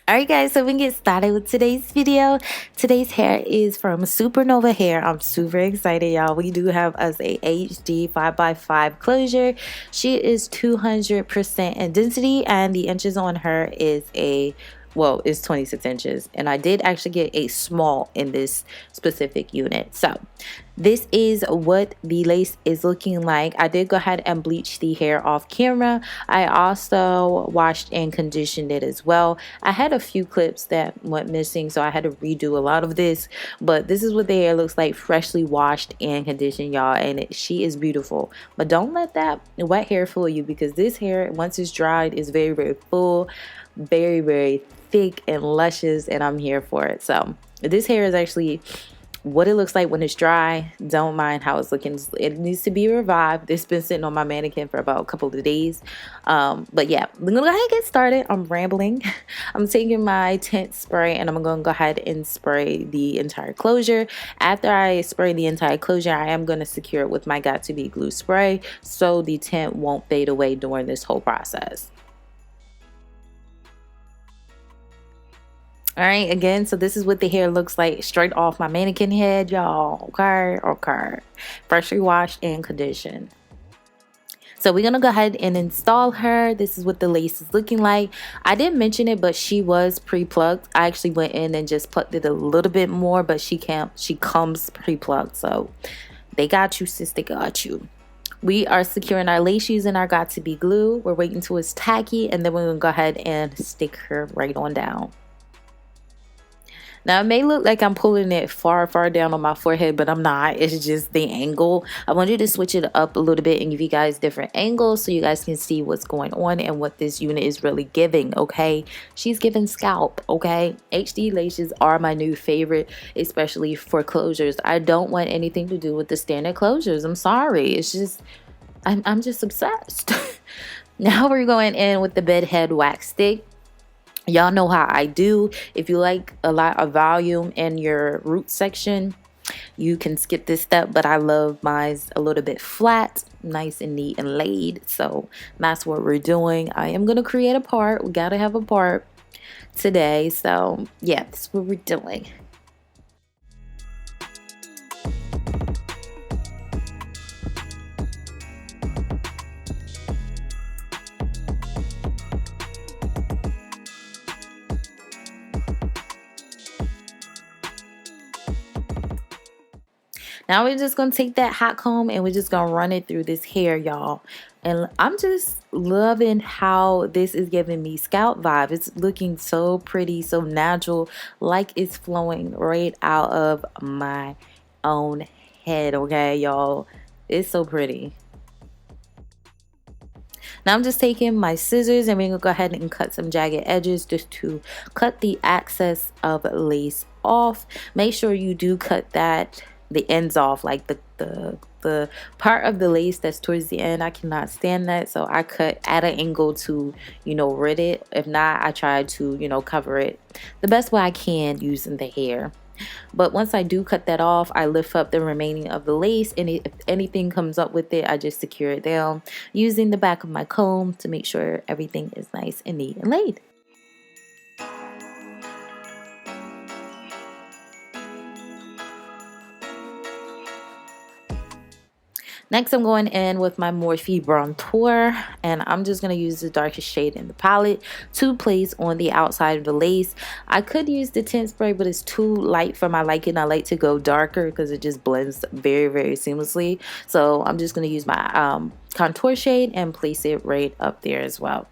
Alright guys, so we can get started with today's video. Today's hair is from Supernova Hair. I'm super excited, y'all. We do have us a HD 5x5 closure. She is 200% in density, and the inches on her is is 26 inches, and I did actually get a small in this specific unit. So this is what the lace is looking like. I did go ahead and bleach the hair off camera. I also washed and conditioned it as well. I had a few clips that went missing, so I had to redo a lot of this, but this is what the hair looks like, freshly washed and conditioned, y'all. And she is beautiful, but don't let that wet hair fool you, because this hair, once it's dried, is very, very full, very, very thick and luscious, and I'm here for it. So this hair is actually what it looks like when it's dry. Don't mind how it's looking. It needs to be revived. It's been sitting on my mannequin for about a couple of days. But yeah, I'm gonna go ahead and get started. I'm rambling. I'm taking my tint spray and I'm gonna go ahead and spray the entire closure. After I spray the entire closure, I am gonna secure it with my Got to Be glue spray so the tint won't fade away during this whole process. All right, again, so this is what the hair looks like straight off my mannequin head, y'all. Okay. Freshly washed and conditioned. So we're going to go ahead and install her. This is what the lace is looking like. I didn't mention it, but she was pre-plucked. I actually went in and just plucked it a little bit more, but she comes pre-plucked. So they got you, sis, they got you. We are securing our lace using our Got to Be glue. We're waiting till it's tacky, and then we're going to go ahead and stick her right on down. Now, it may look like I'm pulling it far down on my forehead, but I'm not. It's just the angle. I want you to switch it up a little bit and give you guys different angles so you guys can see what's going on and what this unit is really giving, okay? She's giving scalp, okay? HD laces are my new favorite, especially for closures. I don't want anything to do with the standard closures. I'm sorry. It's just, I'm just obsessed. Now we're going in with the bedhead wax stick. Y'all know how I do. If you like a lot of volume in your root section, you can skip this step, but I love mine a little bit flat, nice and neat and laid. So that's what we're doing. I am going to create a part. We got to have a part today. So yeah, that's what we're doing. Now we're just going to take that hot comb and we're just going to run it through this hair, y'all. And I'm just loving how this is giving me scalp vibe. It's looking so pretty, so natural, like it's flowing right out of my own head, okay, y'all? It's so pretty. Now I'm just taking my scissors and we're going to go ahead and cut some jagged edges just to cut the excess of lace off. Make sure you do cut the ends off, like the part of the lace that's towards the end. I cannot stand that, so I cut at an angle to, rid it. If not, I try to, cover it the best way I can using the hair. But once I do cut that off, I lift up the remaining of the lace, and if anything comes up with it, I just secure it down using the back of my comb to make sure everything is nice and neat and laid. Next, I'm going in with my Morphe Bronzer, and I'm just going to use the darkest shade in the palette to place on the outside of the lace. I could use the tint spray, but it's too light for my liking. I like to go darker because it just blends very, very seamlessly. So I'm just going to use my contour shade and place it right up there as well.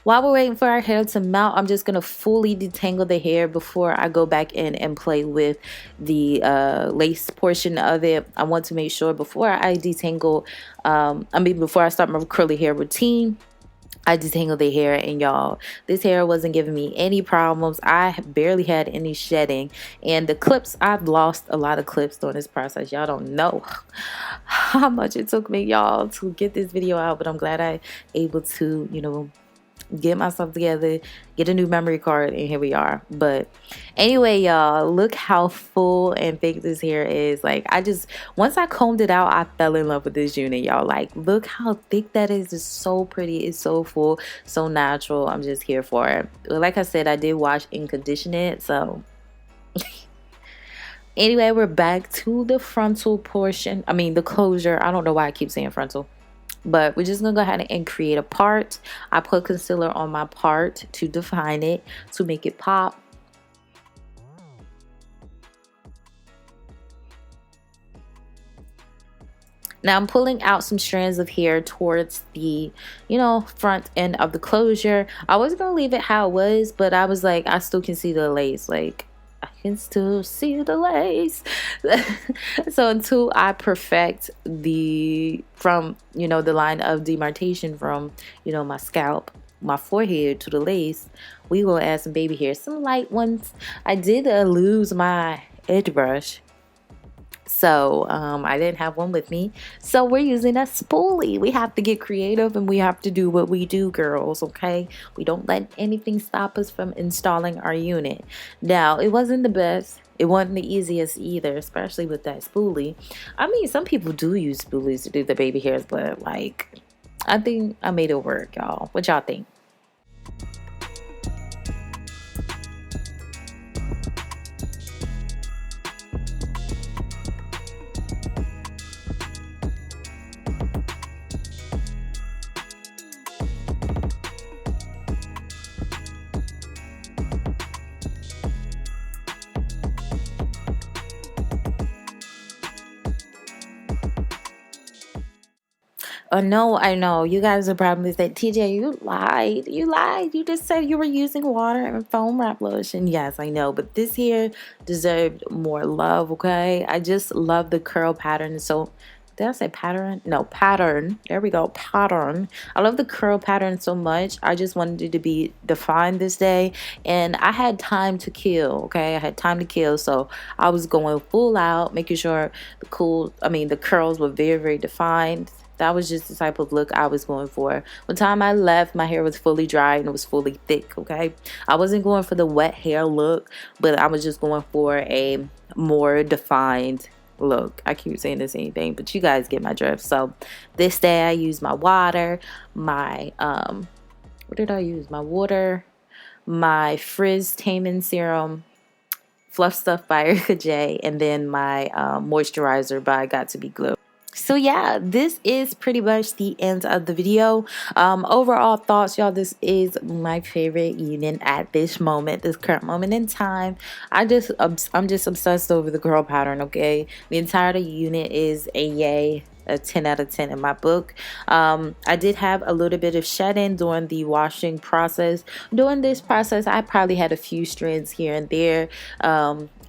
While we're waiting for our hair to melt, I'm just going to fully detangle the hair before I go back in and play with the lace portion of it. I want to make sure before I detangle, before I start my curly hair routine, I detangle the hair. And y'all, this hair wasn't giving me any problems. I barely had any shedding. And the clips, I've lost a lot of clips during this process. Y'all don't know how much it took me, y'all, to get this video out. But I'm glad I able to, get myself together, get a new memory card, and here we are. But anyway, y'all, look how full and thick this hair is. Like, once I combed it out, I fell in love with this unit, y'all. Like, look how thick that is. It's so pretty. It's so full, so natural. I'm just here for it. But like I said, I did wash and condition it, so anyway, we're back to the frontal portion. I mean, the closure. I don't know why I keep saying frontal. But we're just going to go ahead and create a part. I put concealer on my part to define it, to make it pop. Now I'm pulling out some strands of hair towards the, front end of the closure. I was going to leave it how it was, but I was like, I still can see the lace. Like, I can still see the lace. So until I perfect from the line of demarcation from, my scalp, my forehead to the lace, we will add some baby hair, some light ones. I did lose my edge brush, so I didn't have one with me, so we're using a spoolie. We have to get creative and we have to do what we do, girls, okay? We don't let anything stop us from installing our unit. Now, it wasn't the best, it wasn't the easiest either, especially with that spoolie. I mean, some people do use spoolies to do the baby hairs, but like, I think I made it work, y'all. What y'all think? Oh no, I know. You guys are probably saying, TJ, you lied. You lied. You just said you were using water and foam wrap lotion. Yes, I know. But this here deserved more love, okay? I just love the curl pattern. So, did I say pattern? No, pattern. There we go. Pattern. I love the curl pattern so much. I just wanted it to be defined this day. And I had time to kill, okay? I had time to kill. So, I was going full out, making sure the curls were very, very defined. That was just the type of look I was going for. When time I left, my hair was fully dry and it was fully thick, okay? I wasn't going for the wet hair look, but I was just going for a more defined look. I keep saying the same thing, but you guys get my drift. So this day I used my water, what did I use? My water, my Frizz Taming serum, Fluff Stuff by Erica J, and then my moisturizer by Got To Be Glow. So yeah, this is pretty much the end of the video. Overall thoughts, y'all, this is my favorite unit at this current moment in time. I'm just obsessed over the curl pattern, okay? The entire unit is a yay. A 10 out of 10 in my book. I did have a little bit of shedding during the washing process. During this process, I probably had a few strands here and there.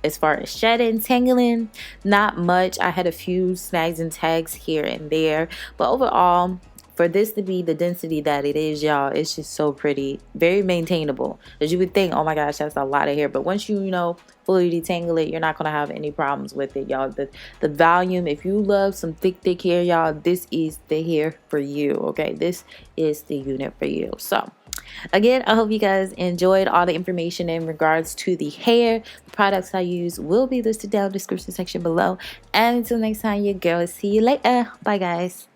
As far as shedding, tangling, not much. I had a few snags and tags here and there, but overall, for this to be the density that it is, y'all, it's just so pretty, very maintainable. As you would think, oh my gosh, that's a lot of hair, but once you fully detangle it, you're not gonna have any problems with it, y'all. The volume, if you love some thick hair, y'all, this is the hair for you, okay? This is the unit for you. So again, I hope you guys enjoyed all the information in regards to the hair. The products I use will be listed down in the description section below. And until next time, you girls, see you later. Bye, guys.